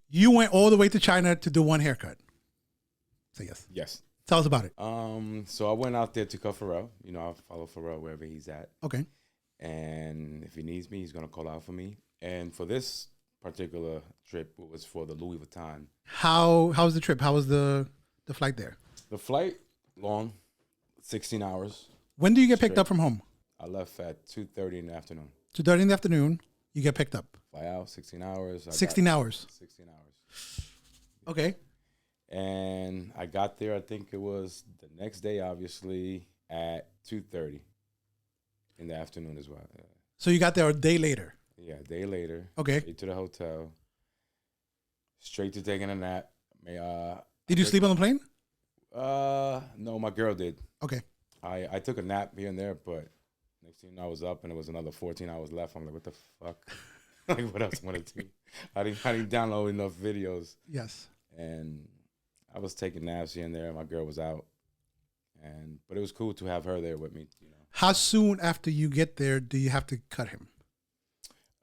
You went all the way to China to do one haircut. Say yes. Yes. Tell us about it. So I went out there to cut Pharrell. You know, I follow Pharrell wherever he's at. Okay. And if he needs me, he's gonna call out for me. And for this particular trip, it was for the Louis Vuitton. How was the trip? How was the flight there? The flight long, 16 hours. When do you get picked up from home? I left at 2:30 in the afternoon. 2:30 in the afternoon. You get picked up. Fly out 16 hours. 16 hours. 16 hours. Okay. And I got there. I think it was the next day, obviously, at 2:30 in the afternoon as well. Yeah. So you got there a day later. Yeah, a day later. Okay. Straight to the hotel. Straight to taking a nap. Did you sleep on the plane? No, my girl did. Okay. I took a nap here and there, but next thing you know, I was up and it was another 14 hours left. I'm like, what the fuck? Like, what else I want to do? I didn't download enough videos. Yes. And I was taking naps here and there. My girl was out, but it was cool to have her there with me. You know. How soon after you get there do you have to cut him?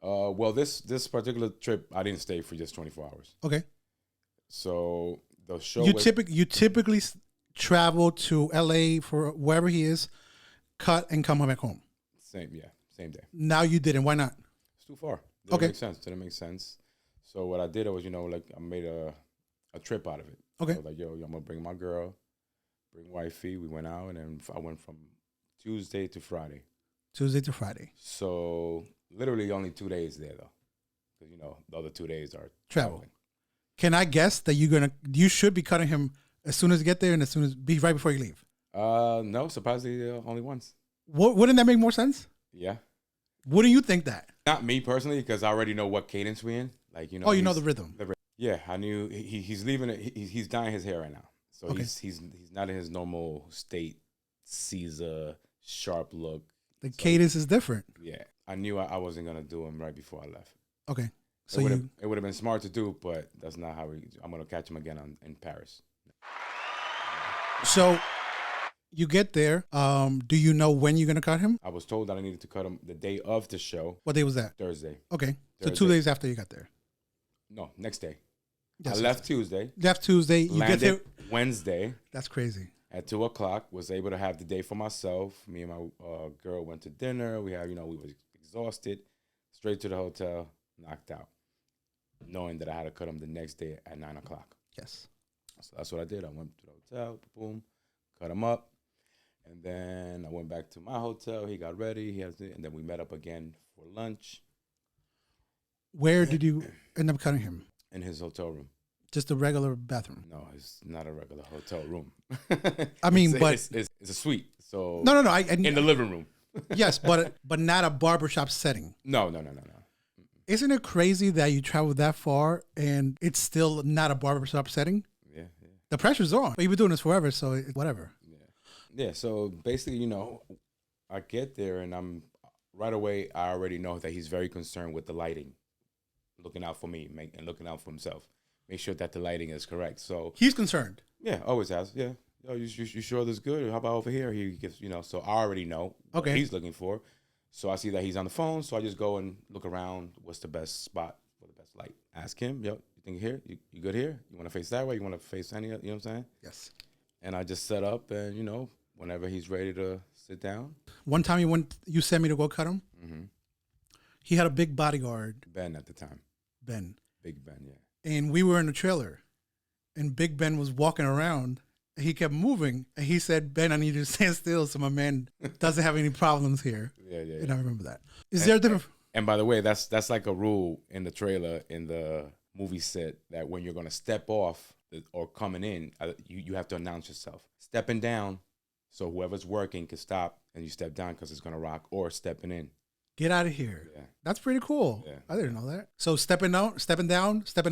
Well, this particular trip, I didn't stay for just 24 hours. Okay. So the show. You typically travel to LA for wherever he is, cut and come back home. Same day. Now you didn't. Why not? It's too far. Okay. Didn't make sense. So what I did was, I made a trip out of it. Okay. So like, I'm gonna bring my girl, bring wifey. We went out, and then I went from Tuesday to Friday. Tuesday to Friday. So literally only 2 days there though, because the other 2 days are travel. traveling. Can I guess that you should be cutting him as soon as you get there and as soon as right before you leave? No, surprisingly only once. Wouldn't that make more sense? Yeah. Wouldn't you think that? Not me personally, because I already know what cadence we're in. Like Oh, you know the rhythm. Yeah, I knew he's leaving it. He's dyeing his hair right now, so Okay. he's not in his normal state, Caesar sharp look. The cadence is different. Yeah, I knew I wasn't gonna do him right before I left. Okay, so it would have been smart to do, but that's not how I'm gonna catch him again in Paris. So you get there. Do you know when you're gonna cut him? I was told that I needed to cut him the day of the show. What day was that? Thursday. Okay, so Thursday. 2 days after you got there. No, next day. Yes, I left Tuesday. Left Tuesday. You Landed get there Wednesday. That's crazy. At 2:00, was able to have the day for myself. Me and my girl went to dinner. We had, we were exhausted. Straight to the hotel, knocked out, knowing that I had to cut him the next day at 9:00. Yes. So that's what I did. I went to the hotel, boom, cut him up, and then I went back to my hotel. He got ready. And then we met up again for lunch. Where did you end up cutting him? In his hotel room. Just a regular bathroom. No, it's not a regular hotel room. I mean, it's a suite. So no. In the living room. Yes, but not a barbershop setting. No. Isn't it crazy that you travel that far and it's still not a barbershop setting? Yeah. The pressure's on. But you've been doing this forever, so it's whatever. Yeah. So basically, I get there and right away, I already know that he's very concerned with the lighting, looking out for me and looking out for himself. Make sure that the lighting is correct. So he's concerned. Yeah, always has. Yeah. Oh, you sure this is good? How about over here? He gives, so I already know what he's looking for. So I see that he's on the phone. So I just go and look around. What's the best spot for the best light? Ask him. Yo, you think here? You good here? You want to face that way? You want to face any? You know what I'm saying? Yes. And I just set up, and whenever he's ready to sit down. One time you sent me to go cut him. Mm-hmm. He had a big bodyguard. Ben at the time. Big Ben, yeah. And we were in the trailer, and Big Ben was walking around. He kept moving, and he said, "Ben, I need you to stand still so my man doesn't have any problems here." Yeah. And I remember that. Is there a different? And by the way, that's like a rule in the trailer in the movie set that when you're gonna step off or coming in, you have to announce yourself. Stepping down, so whoever's working can stop, and you step down because it's gonna rock, or stepping in. Get out of here. Yeah. That's pretty cool. Yeah. I didn't know that. So stepping down, stepping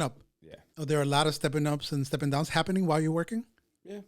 up. Yeah. Oh, there are a lot of stepping ups and stepping downs happening while you're working? Yeah.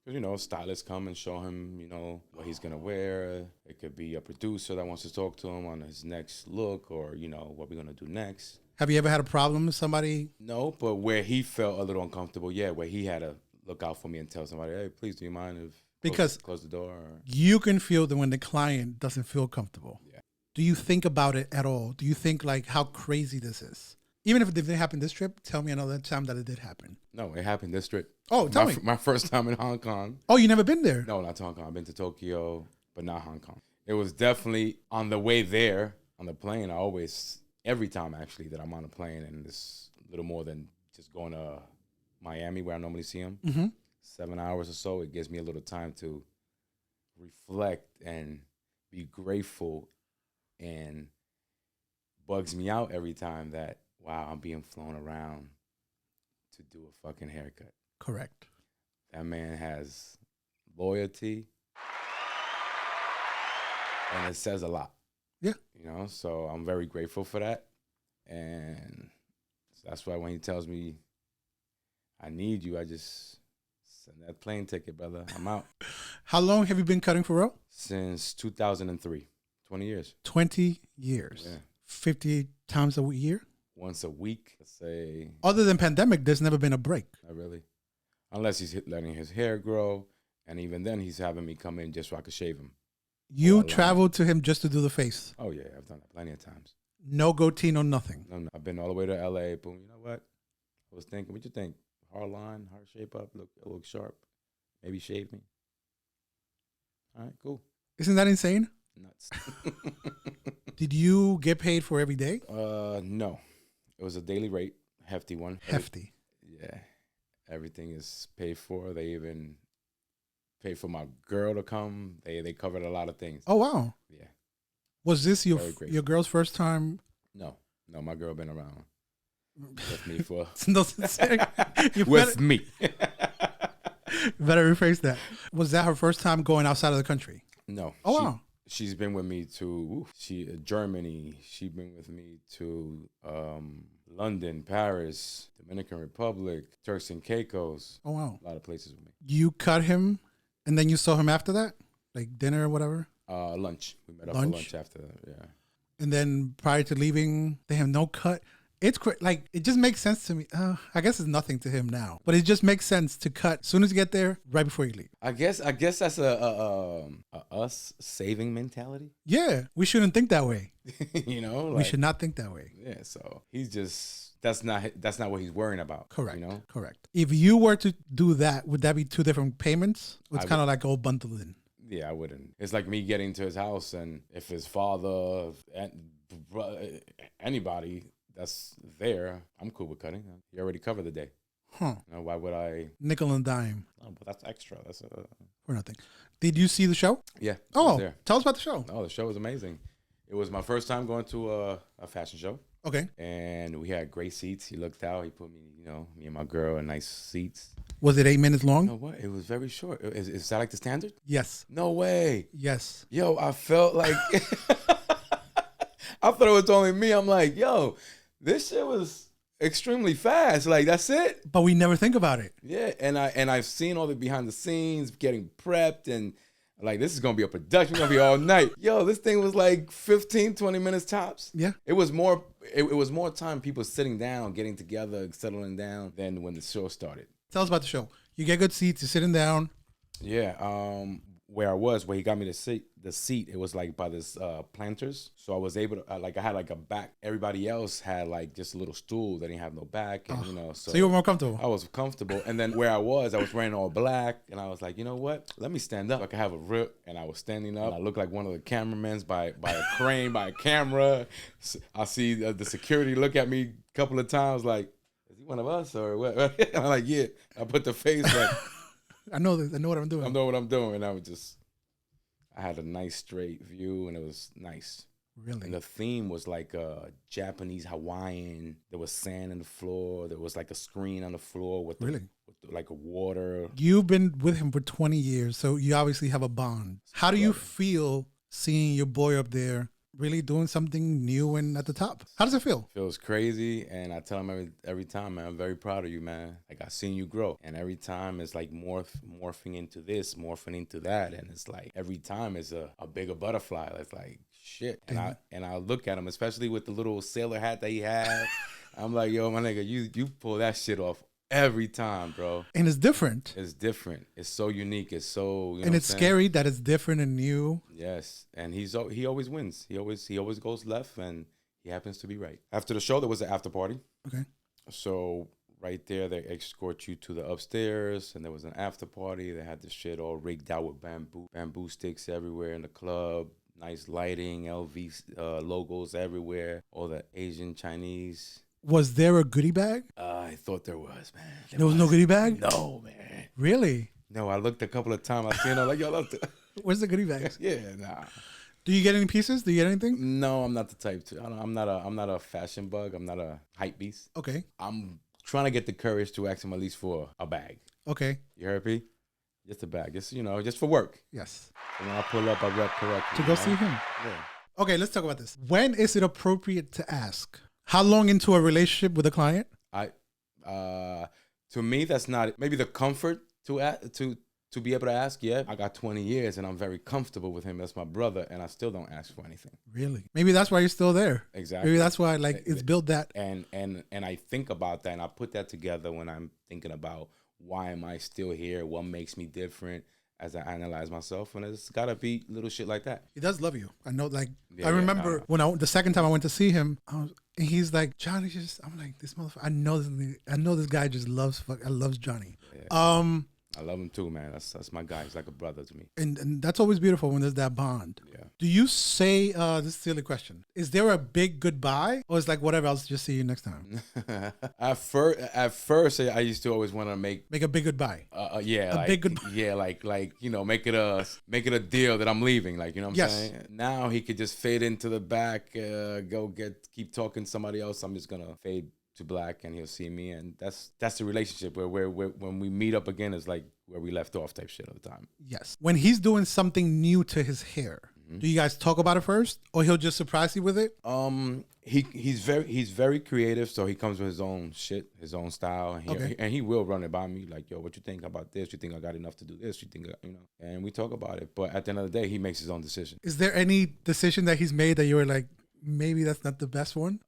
Because, stylists come and show him, what he's going to wear. It could be a producer that wants to talk to him on his next look or, what we're going to do next. Have you ever had a problem with somebody? No, but where he felt a little uncomfortable, where he had to look out for me and tell somebody, hey, please do you mind if close the door? Or... You can feel that when the client doesn't feel comfortable. Yeah. Do you think about it at all? Do you think like how crazy this is? Even if it didn't happen this trip, tell me another time that it did happen. No, it happened this trip. Oh, tell me. My first time in Hong Kong. Oh, you never been there? No, not to Hong Kong. I've been to Tokyo, but not Hong Kong. It was definitely on the way there on the plane. Every time actually that I'm on a plane, and it's a little more than just going to Miami where I normally see him, 7 hours or so, it gives me a little time to reflect and be grateful, and bugs me out every time that, wow, I'm being flown around to do a fucking haircut. Correct. That man has loyalty, and it says a lot. Yeah. So I'm very grateful for that. And that's why when he tells me I need you, I just send that plane ticket, brother. I'm out. How long have you been cutting Pharrell? Since 2003. 20 years. 20 years. Yeah. 50 times a year? Once a week, let's say. Other than pandemic, there's never been a break. Not really. Unless he's letting his hair grow. And even then, he's having me come in just so I could shave him. You traveled to him just to do the face? Oh, yeah. I've done that plenty of times. No goatee, no nothing? No. I've been all the way to L.A. Boom. You know what? I was thinking, what you think? Hard line, hard shape up, look sharp. Maybe shave me. All right, cool. Isn't that insane? Nuts. Did you get paid for every day? No. It was a daily rate, hefty one. Hefty. Yeah. Everything is paid for. They even paid for my girl to come. They covered a lot of things. Oh, wow. Yeah. Was this your girl's first time? No, my girl been around with me for with me. Better rephrase that. Was that her first time going outside of the country? No. Oh, wow. She's been with me to Germany. She's been with me to London, Paris, Dominican Republic, Turks and Caicos. Oh, wow. A lot of places with me. You cut him, and then you saw him after that? Like dinner or whatever? Lunch. We met up for lunch after that, yeah. And then prior to leaving, they have no cut. It's like, it just makes sense to me. I guess it's nothing to him now, but it just makes sense to cut as soon as you get there, right before you leave. I guess that's a us saving mentality. Yeah, we shouldn't think that way. We should not think that way. Yeah, so he's just that's not what he's worrying about. Correct. Correct. If you were to do that, would that be two different payments? It's kind of like all bundled in. Yeah, I wouldn't. It's like me getting to his house, and if his father, anybody that's there, I'm cool with cutting. He already covered the day. Huh. Why would I? Nickel and dime. Oh, but that's extra. That's for nothing. Did you see the show? Yeah. Oh, tell us about the show. Oh, the show was amazing. It was my first time going to a fashion show. Okay. And we had great seats. He looked out. He put me, me and my girl in nice seats. Was it 8 minutes long? No, what? It was very short. Is that like the standard? Yes. No way. Yes. Yo, I felt like I thought it was only me. I'm like, yo, this shit was extremely fast. Like, that's it. But we never think about it. Yeah, and I've seen all the behind the scenes, getting prepped, and like, this is going to be a production. It's going to be all night. Yo, this thing was like 15, 20 minutes tops. Yeah. It was more time people sitting down, getting together, settling down than when the show started. Tell us about the show. You get good seats. You're sitting down. Yeah. Where he got me the seat, it was like by this planters. So I was able to, I had like a back. Everybody else had like just a little stool that didn't have no back. And, so you were more comfortable. I was comfortable. And then where I was wearing all black. And I was like, you know what? Let me stand up. I could have a rip. And I was standing up. I looked like one of the cameramen by a crane, by a camera. I see the security look at me a couple of times like, is he one of us or what? I'm like, yeah. I put the face like. I know this. I know what I'm doing. I know what I'm doing. And I had a nice straight view, and it was nice. Really? And the theme was like a Japanese Hawaiian. There was sand on the floor. There was like a screen on the floor with like a water. You've been with him for 20 years, so you obviously have a bond. How do you feel seeing your boy up there really doing something new and at the top? How does it feel? Feels crazy, and I tell him every time, man, I'm very proud of you, man. Like, I've seen you grow, and every time it's like morphing into this, morphing into that, and it's like every time it's a bigger butterfly. It's like shit, and I look at him, especially with the little sailor hat that he had. I'm like, yo, my nigga, you pull that shit off every time, bro. And it's different. It's different. It's so unique. It's so and it's scary that it's different and new. Yes, and he always wins. He always goes left, and he happens to be right. After the show, there was an after party. Okay. So right there, they escort you to the upstairs, and there was an after party. They had the shit all rigged out with bamboo sticks everywhere in the club. Nice lighting, LV logos everywhere. All the Asian, Chinese. Was there a goodie bag? I thought there was, man. There was no goodie bag? No, man. Really? No, I looked a couple of times. I seen it like, yo, look. Where's the goodie bags? Yeah, nah. Do you get any pieces? Do you get anything? No, I'm not the type to. I'm not a fashion bug. I'm not a hype beast. Okay. I'm trying to get the courage to ask him at least for a bag. Okay. You heard me? Just a bag. Just, just for work. Yes. And when I pull up, I rep correctly. To go see him. Yeah. Okay, let's talk about this. When is it appropriate to ask? How long into a relationship with a client? To me, that's not maybe the comfort to be able to ask. Yeah, I got 20 years and I'm very comfortable with him. That's my brother, and I still don't ask for anything. Really? Maybe that's why you're still there. Exactly. Maybe that's why it's built that. And I think about that, and I put that together when I'm thinking about why am I still here? What makes me different? As I analyze myself, and it's gotta be little shit like that. He does love you. I know. I remember when the second time I went to see him, and he's like, Johnny, I'm like, this motherfucker. I know this guy just loves Johnny. Yeah. I love him too, man. That's my guy. He's like a brother to me. And that's always beautiful when there's that bond. Yeah. Do you say, this is a silly question, is there a big goodbye? Or is like, whatever, I'll just see you next time? At first, I used to always want to make a big goodbye. Yeah. Big goodbye. Yeah, make it a deal that I'm leaving. Like, you know what I'm saying? Now he could just fade into the back, keep talking to somebody else. I'm just going to fade to black, and he'll see me, and that's the relationship where when we meet up again is like where we left off type shit all the time. Yes. When he's doing something new to his hair, do you guys talk about it first, or he'll just surprise you with it? He's very creative, so he comes with his own shit, his own style, and he will run it by me like, yo, what you think about this? You think I got enough to do this? You think and we talk about it, but at the end of the day, he makes his own decision. Is there any decision that he's made that you were like, maybe that's not the best one?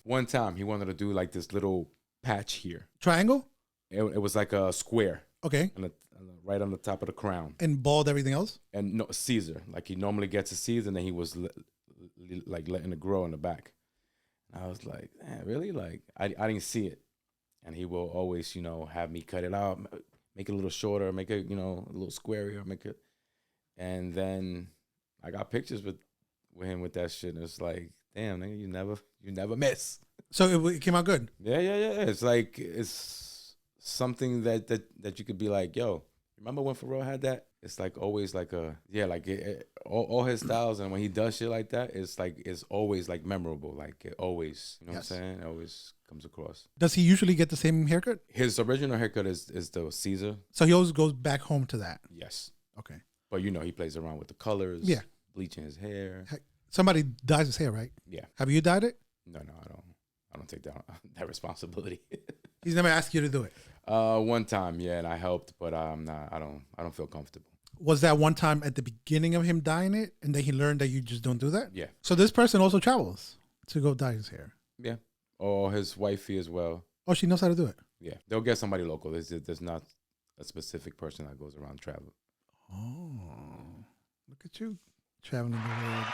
One time he wanted to do like this little patch here. Triangle? It was like a square. Okay. Right on the top of the crown. And bald everything else? And no, Caesar. Like he normally gets a Caesar, and then he was letting it grow in the back. And I was like, man, really? Like I didn't see it. And he will always, have me cut it out, make it a little shorter, make it, a little squarier, make it. And then I got pictures with him with that shit, and it's like, damn, nigga, you never miss. So it came out good. Yeah. It's like it's something that you could be like, yo, remember when Pharrell had that? It's like always like all his styles, and when he does shit like that, it's always like memorable. Like it always, what I'm saying? It always comes across. Does he usually get the same haircut? His original haircut is the Caesar. So he always goes back home to that. Yes. Okay. But he plays around with the colors. Yeah. Bleaching his hair. Somebody dyes his hair, right? Yeah. Have you dyed it? No, I don't take that responsibility. He's never asked you to do it. One time, yeah, and I helped, but I'm not. I don't feel comfortable. Was that one time at the beginning of him dyeing it, and then he learned that you just don't do that? Yeah. So this person also travels to go dye his hair. Yeah. Or his wifey as well. Oh, she knows how to do it. Yeah, they'll get somebody local. There's not a specific person that goes around traveling. Oh, look at you traveling the world.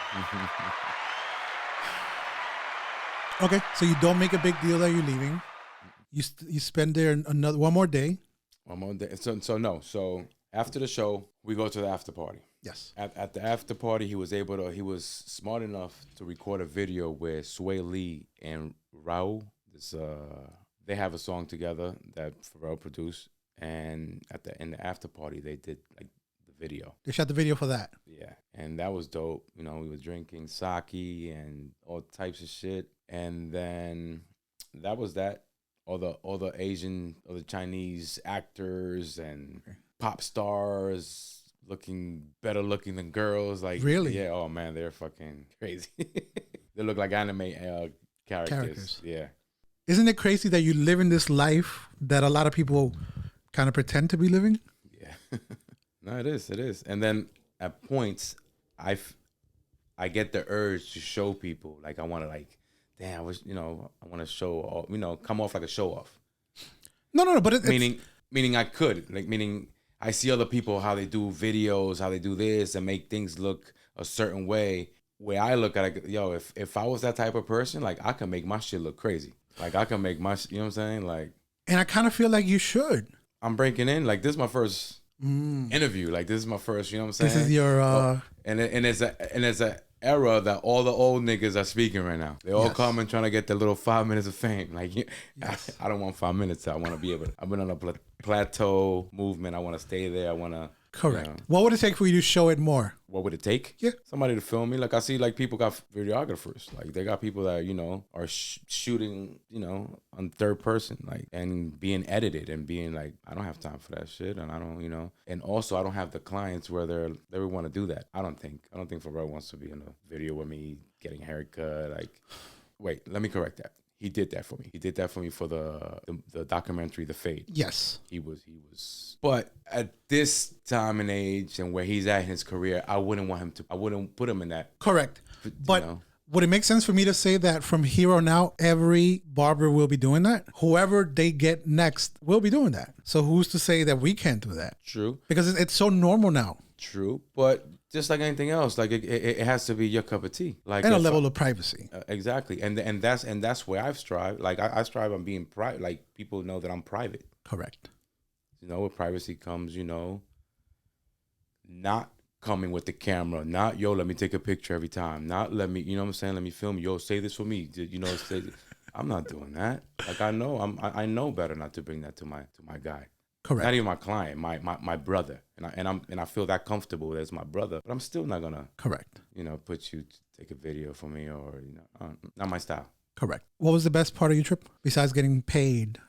Okay, so you don't make a big deal that you're leaving. You spend there one more day. One more day. So after the show, we go to the after party. Yes. At the after party, he was smart enough to record a video with Sway Lee and Raul. They have a song together that Pharrell produced, and in the after party, they did like the video. They shot the video for that. Yeah, and that was dope. We were drinking sake and all types of shit, and then that was that. All the Asian or the Chinese actors and pop stars looking better looking than girls. Like really? Yeah. Oh man, they're fucking crazy. They look like anime characters. Yeah. Isn't it crazy that you live in this life that a lot of people kind of pretend to be living? Yeah. No, it is. And then at points, I get the urge to show people. Like I want to damn, I wish, I want to show, come off like a show off. No, but it's... Meaning I could, meaning I see other people, how they do videos, how they do this and make things look a certain way. Where I look at it, yo, if I was that type of person, I could make my shit look crazy. Like I can make my, you know what I'm saying? Like, and I kind of feel like you should. I'm breaking in. Like this is my first interview. Like this is my first, you know what I'm saying? This is your and it's a era that all the old niggas are speaking right now. They all come and trying to get their little 5 minutes of fame. Like I don't want 5 minutes. I want to be able to. I've been on a plateau movement. I want to stay there. I want to. Correct. You know, what would it take for you to show it more? What would it take? Yeah. Somebody to film me. Like I see like people got videographers. Like they got people that, you know, are shooting, you know, on third person, like, and being edited and being like, I don't have time for that shit. And I don't, you know, and also I don't have the clients where they would want to do that. I don't think Pharrell wants to be in a video with me getting a haircut. Like, wait, let me correct that. He did that for me. He did that for me for the documentary, The Fade. Yes. He was. But at this time and age and where he's at in his career, I wouldn't put him in that. Correct. But would it make sense for me to say that from here on out, every barber will be doing that? Whoever they get next will be doing that. So who's to say that we can't do that? True. Because it's so normal now. True. But just like anything else, like it has to be your cup of tea, like and a level of privacy. Exactly, and that's where I've strived. Like I strive on being private. Like people know that I'm private. Correct. You know, with privacy comes, you know, not coming with the camera, not yo, let me take a picture every time, not let me, you know what I'm saying, let me film you. Yo, say this for me. You know, I'm not doing that. Like I know better not to bring that to my guy. Correct. Not even my client, my brother, and I feel that comfortable as my brother, but I'm still not gonna. Correct. You know, put you to take a video for me, or you know, not my style. Correct. What was the best part of your trip besides getting paid?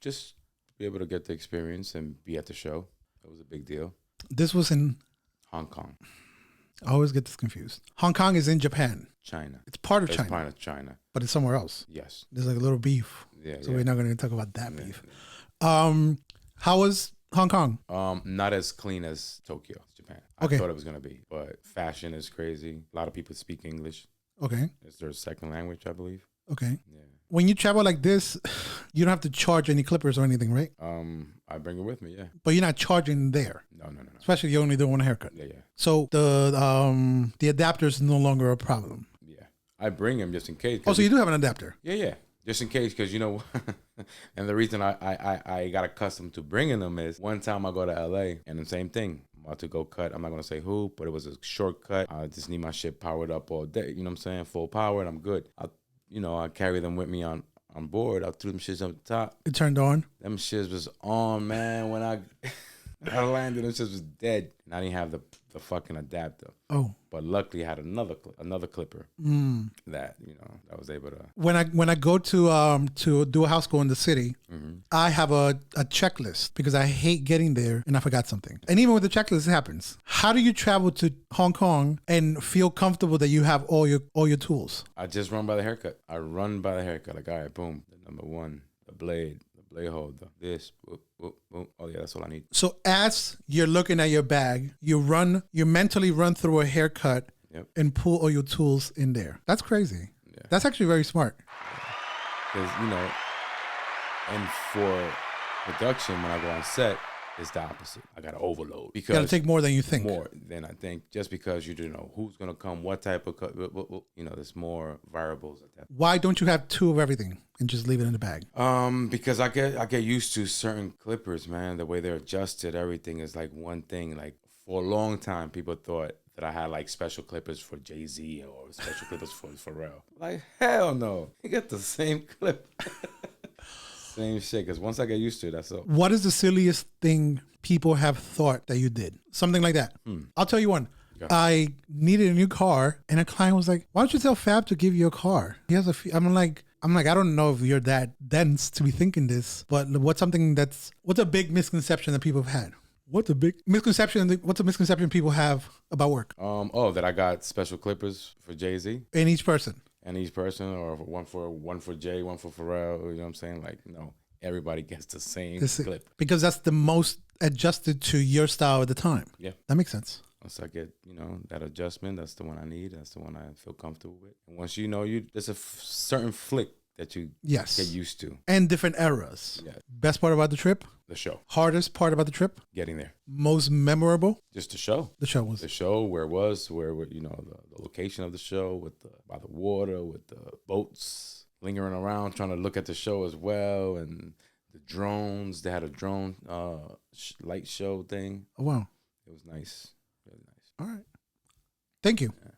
Just be able to get the experience and be at the show. That was a big deal. This was in Hong Kong. I always get this confused. Hong Kong is in Japan. China. It's part of China. It's part of China, but it's somewhere else. Yes. There's like a little beef. Yeah. So we're not going to talk about that beef. How was Hong Kong? Not as clean as Tokyo, Japan. I thought it was going to be, but fashion is crazy. A lot of people speak English. Okay. It's their second language, I believe. Okay. Yeah. When you travel like this, you don't have to charge any clippers or anything, right? I bring it with me, yeah. But you're not charging there. No. Especially you only do one haircut. Yeah. So the adapter is no longer a problem. Yeah. I bring them just in case. Oh, so you do have an adapter? Yeah. Just in case, because, you know, and the reason I got accustomed to bringing them is one time I go to LA and the same thing. I'm about to go cut. I'm not going to say who, but it was a shortcut. I just need my shit powered up all day. You know what I'm saying? Full power and I'm good. I carry them with me on board. I threw them shits up the top. It turned on? Them shits was on, man. When I landed, them shits was dead. And I didn't have the fucking adapter. Oh. But luckily I had another clipper that, you know, I was able to. When I go to do a house call in the city, I have a checklist because I hate getting there and I forgot something. And even with the checklist, it happens. How do you travel to Hong Kong and feel comfortable that you have all your tools? I just run by the haircut. Like, all right, boom. The number one, the blade holder, this, whoop, whoop, whoop. Oh yeah, that's all I need. So as you're looking at your bag, you mentally run through a haircut and pull all your tools in there. That's crazy. Yeah. That's actually very smart. Because, you know, and for production, when I go on set, it's the opposite. I got to overload. Because you got to take more than you think. More than I think. Just because you don't know who's going to come, what type of cut. You know, there's more variables at that. Why don't you have two of everything and just leave it in the bag? Because I get used to certain clippers, man. The way they're adjusted, everything is like one thing. Like for a long time, people thought that I had like special clippers for Jay-Z or special clippers for Pharrell. Like, hell no. You get the same clip. Same shit, because once I get used to it, that's all. What is the silliest thing people have thought that you did? Something like that. I'll tell you one. I needed a new car, and a client was like, "Why don't you tell Fab to give you a car? He has a." I'm like, I don't know if you're that dense to be thinking this, but what's a big misconception that people have had? What's a misconception people have about work? That I got special clippers for Jay-Z. In each person. And each person, or one for Jay, one for Pharrell, you know what I'm saying? Like, no, everybody gets the same clip. Because that's the most adjusted to your style at the time. Yeah. That makes sense. Once I get, you know, that adjustment, that's the one I need. That's the one I feel comfortable with. And once you know, there's a certain flick that you get used to. And different eras. Yeah. Best part about the trip? The show. Hardest part about the trip? Getting there. Most memorable? Just the show. The show was. The show, where it was, where you know, the location of the show, by the water, with the boats. lingering around trying to look at the show as well, and the drones. They had a drone light show thing. Oh, wow. It was nice. Really nice. All right. Thank you. Yeah.